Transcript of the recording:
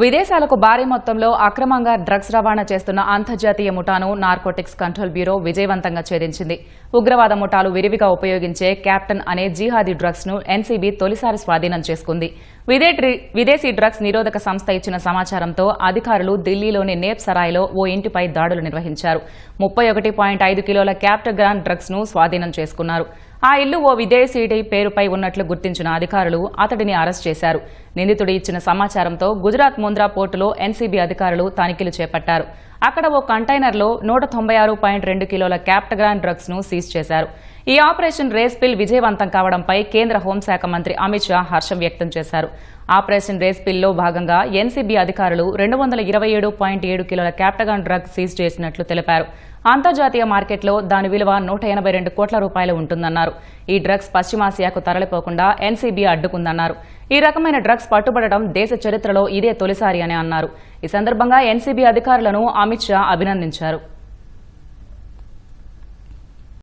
విదేశాలకు భారీ మొత్తంలో అక్రమంగా డ్రగ్స్ రవాణా చేస్తున్న అంతర్జాతీయ ముఠాను నార్కోటిక్స్ కంట్రోల్ బ్యూరో విజయవంతంగా ఛేదించింది. ఉగ్రవాద ముఠాలు విరివిగా ఉపయోగించే క్యాప్టన్ అనే జిహాదీ డ్రగ్స్ ను ఎన్సీబీ తొలిసారి స్వాధీనం చేసుకుంది. విదేశీ డ్రగ్స్ నిరోధక సంస్థ ఇచ్చిన సమాచారంతో అధికారులు ఢిల్లీలోని నేప్ సరాయ్లో ఓ ఇంటిపై దాడులు నిర్వహించారు. 31.5 కిలోల క్యాప్టగాన్ డ్రగ్స్ ను స్వాధీనం చేసుకున్నారు. ఆ ఇల్లు ఓ విదేశీయుడి పేరుపై ఉన్నట్లు గుర్తించిన అధికారులు అతడిని అరెస్ట్ చేశారు. నిందితుడు ఇచ్చిన సమాచారంతో గుజరాత్ ముంద్రా పోర్టులో ఎన్సీబీ అధికారులు తనిఖీలు చేపట్టారు. అక్కడ ఓ కంటైనర్లో 196.2 కిలోల క్యాప్టగాన్ డ్రగ్స్ ను సీజ్ చేశారు. ఈ ఆపరేషన్ రేస్ పిల్ విజయవంతం కావడంపై కేంద్ర హోంశాఖ మంత్రి అమిత్ షా హర్షం వ్యక్తం చేశారు. ఆపరేషన్ రేస్ పిల్లో భాగంగా ఎన్సీబీ అధికారులు 227.7 కిలోల క్యాప్టగాన్ డ్రగ్ సీజ్ చేసినట్లు తెలిపారు. అంతర్జాతీయ మార్కెట్లో దాని విలువ 182 కోట్ల రూపాయలు ఉంటుందన్నారు. ఈ డ్రగ్స్ పశ్చిమాసియాకు తరలిపోకుండా ఎన్సీబీ అడ్డుకుందన్నారు. ఈ రకమైన డ్రగ్స్ పట్టుబడటం దేశ చరిత్రలో ఇదే తొలిసారి అని అన్నారు. ఈ సందర్భంగా ఎన్సీబీ అధికారులను అమిత్ షా అభినందించారు.